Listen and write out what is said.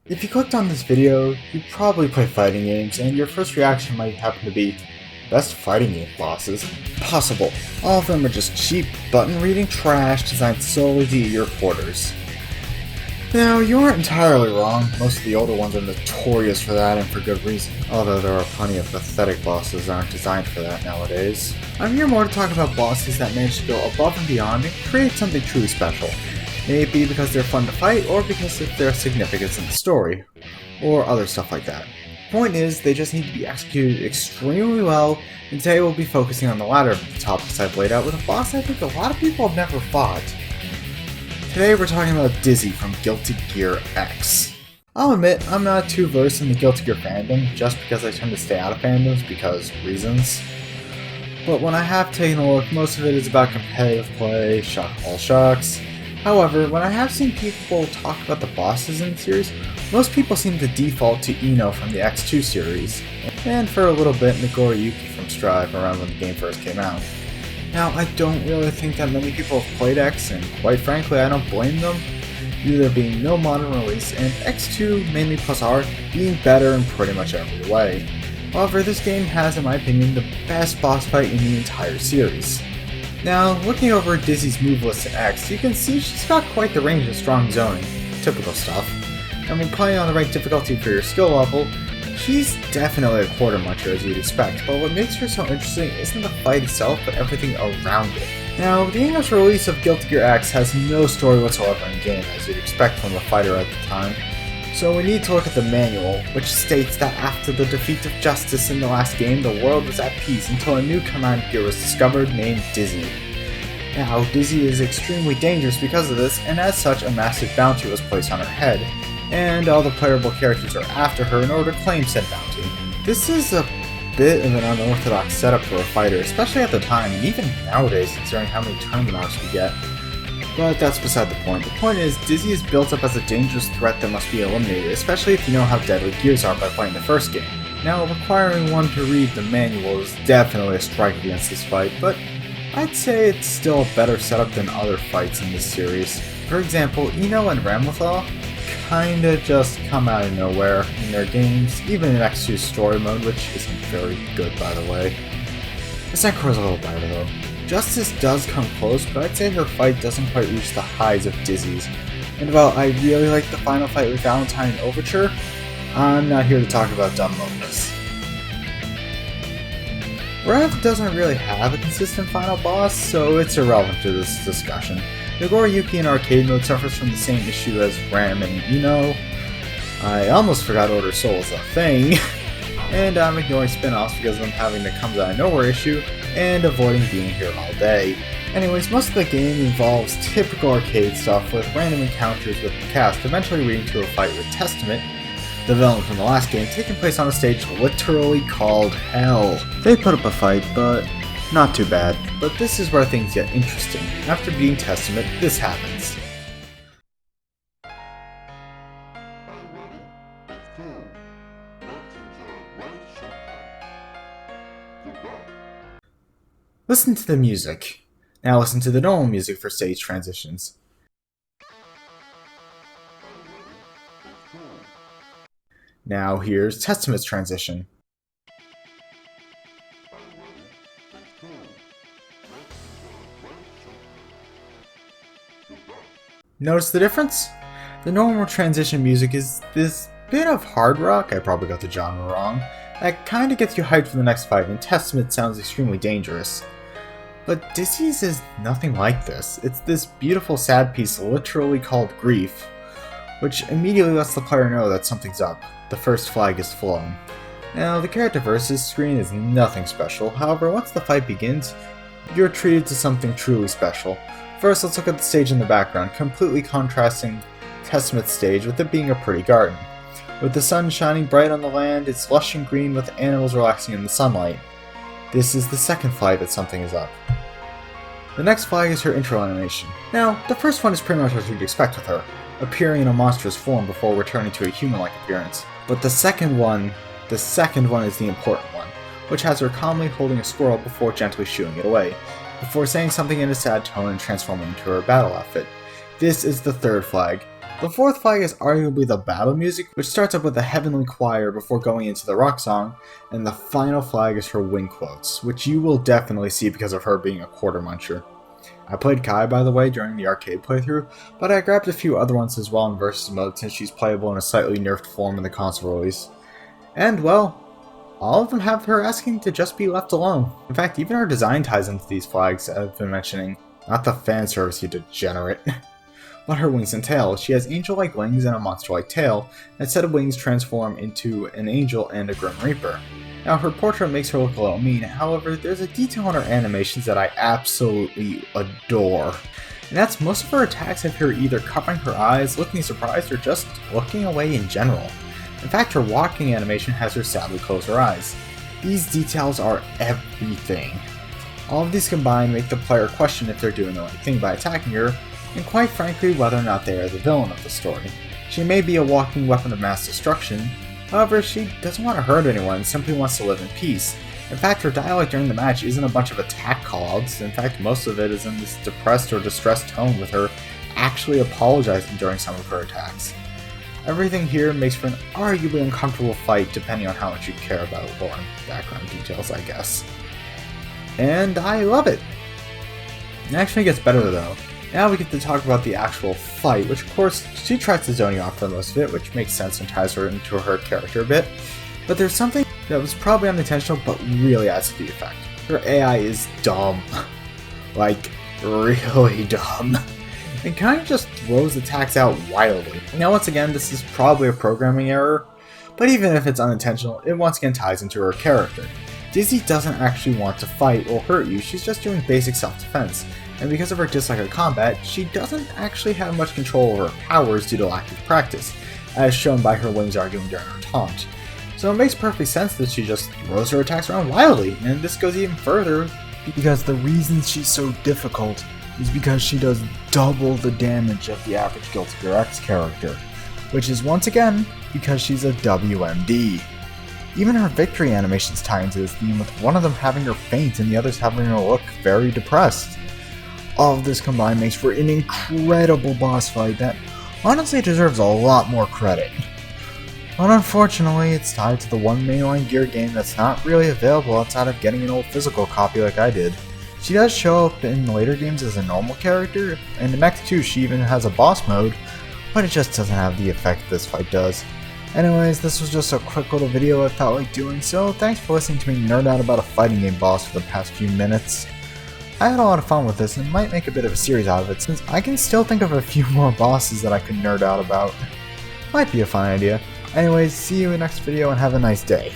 If you clicked on this video, you probably play fighting games, and your first reaction might happen to be, best fighting game bosses possible. All of them are just cheap, button-reading trash designed solely to eat your quarters. Now, you aren't entirely wrong. Most of the older ones are notorious for that, and for good reason. Although there are plenty of pathetic bosses that aren't designed for that nowadays. I'm here more to talk about bosses that manage to go above and beyond and create something truly special. May it be because they're fun to fight, or because of their significance in the story, or other stuff like that. Point is, they just need to be executed extremely well, and today we'll be focusing on the latter of the topics I've laid out with a boss I think a lot of people have never fought. Today we're talking about Dizzy from Guilty Gear X. I'll admit, I'm not too versed in the Guilty Gear fandom, just because I tend to stay out of fandoms because reasons. But when I have taken a look, most of it is about competitive play, shock all shucks. However, when I have seen people talk about the bosses in the series, most people seem to default to Ino from the X2 series, and for a little bit Nagoriyuki from Strive around when the game first came out. Now, I don't really think that many people have played X, and quite frankly I don't blame them, due to there being no modern release, and X2, mainly plus R, being better in pretty much every way. However, this game has, in my opinion, the best boss fight in the entire series. Now, looking over Dizzy's move list in X, you can see she's got quite the range of strong zoning, typical stuff, and when playing on the right difficulty for your skill level, she's definitely a quarter muncher as you'd expect, but what makes her so interesting isn't the fight itself, but everything around it. Now, the English release of Guilty Gear X has no story whatsoever in game, as you'd expect from a fighter at the time, so we need to look at the manual, which states that after the defeat of Justice in the last game, the world was at peace until a new command gear was discovered named Dizzy. Now, Dizzy is extremely dangerous because of this, and as such, a massive bounty was placed on her head, and all the playable characters are after her in order to claim said bounty. This is a bit of an unorthodox setup for a fighter, especially at the time, and even nowadays considering how many tournament arcs we get. But that's beside the point. The point is, Dizzy is built up as a dangerous threat that must be eliminated, especially if you know how deadly gears are by playing the first game. Now, requiring one to read the manual is definitely a strike against this fight, but I'd say it's still a better setup than other fights in this series. For example, Ino and Ramlethal kinda just come out of nowhere in their games, even in X2's story mode, which isn't very good by the way. The Senko's a little better though. Justice does come close, but I'd say her fight doesn't quite reach the highs of Dizzy's. And while I really like the final fight with Valentine and Overture, I'm not here to talk about dumbness. Rev doesn't really have a consistent final boss, so it's irrelevant to this discussion. Nagoriyuki in arcade mode suffers from the same issue as Ram and Ino. I almost forgot Order Soul was a thing, and I'm ignoring spin-offs because of them having the comes out of nowhere issue, and avoiding being here all day. Anyways, most of the game involves typical arcade stuff with random encounters with the cast, eventually leading to a fight with Testament, the villain from the last game, taking place on a stage literally called Hell. They put up a fight, but not too bad. But this is where things get interesting. After beating Testament, this happens. Listen to the music. Now listen to the normal music for stage transitions. Now here's Testament's transition. Notice the difference? The normal transition music is this bit of hard rock, I probably got the genre wrong, that kinda gets you hyped for the next fight, and Testament sounds extremely dangerous. But Dizzy's is nothing like this. It's this beautiful sad piece literally called Grief, which immediately lets the player know that something's up. The first flag is flown. Now, the character versus screen is nothing special, however, once the fight begins, you're treated to something truly special. First, let's look at the stage in the background, completely contrasting Testament's stage with it being a pretty garden. With the sun shining bright on the land, it's lush and green with animals relaxing in the sunlight. This is the second flag that something is up. The next flag is her intro animation. Now, the first one is pretty much what you'd expect with her, appearing in a monstrous form before returning to a human-like appearance. But the second one is the important one, which has her calmly holding a squirrel before gently shooing it away, before saying something in a sad tone and transforming into her battle outfit. This is the third flag, The fourth flag is arguably the battle music, which starts up with a heavenly choir before going into the rock song, and the final flag is her win quotes, which you will definitely see because of her being a quarter muncher. I played Kai, by the way, during the arcade playthrough, but I grabbed a few other ones as well in Versus mode since she's playable in a slightly nerfed form in the console release. And, well, all of them have her asking to just be left alone. In fact, even her design ties into these flags I've been mentioning. Not the fan service, you degenerate. But her wings and tail. She has angel-like wings and a monster-like tail, and a set of wings transform into an angel and a Grim Reaper. Now, her portrait makes her look a little mean, however, there's a detail in her animations that I absolutely adore. And that's most of her attacks have her either covering her eyes, looking surprised, or just looking away in general. In fact, her walking animation has her sadly close her eyes. These details are everything. All of these combined make the player question if they're doing the right thing by attacking her, and quite frankly whether or not they are the villain of the story. She may be a walking weapon of mass destruction, however she doesn't want to hurt anyone and simply wants to live in peace. In fact, her dialogue during the match isn't a bunch of attack callouts. In fact, most of it is in this depressed or distressed tone with her actually apologizing during some of her attacks. Everything here makes for an arguably uncomfortable fight depending on how much you care about lore and background details, I guess. And I love it! It actually gets better though. Now we get to talk about the actual fight, which of course she tries to zone you out for most of it, which makes sense and ties her into her character a bit. But there's something that was probably unintentional but really adds to the effect. Her AI is dumb. Like, really dumb. And kind of just throws attacks out wildly. Now once again, this is probably a programming error, but even if it's unintentional, it once again ties into her character. Dizzy doesn't actually want to fight or hurt you, she's just doing basic self-defense. And because of her dislike of combat, she doesn't actually have much control over her powers due to lack of practice, as shown by her wings arguing during her taunt. So it makes perfect sense that she just throws her attacks around wildly, and this goes even further because the reason she's so difficult is because she does double the damage of the average Guilty Gear X character, which is once again because she's a WMD. Even her victory animations tie into this theme, with one of them having her faint and the others having her look very depressed. All of this combined makes for an incredible boss fight that honestly deserves a lot more credit. But unfortunately, it's tied to the one mainline Gear game that's not really available outside of getting an old physical copy like I did. She does show up in later games as a normal character, and in X2 she even has a boss mode, but it just doesn't have the effect this fight does. Anyways, this was just a quick little video I felt like doing, so thanks for listening to me nerd out about a fighting game boss for the past few minutes. I had a lot of fun with this and might make a bit of a series out of it, since I can still think of a few more bosses that I could nerd out about. Might be a fun idea. Anyways, see you in the next video and have a nice day.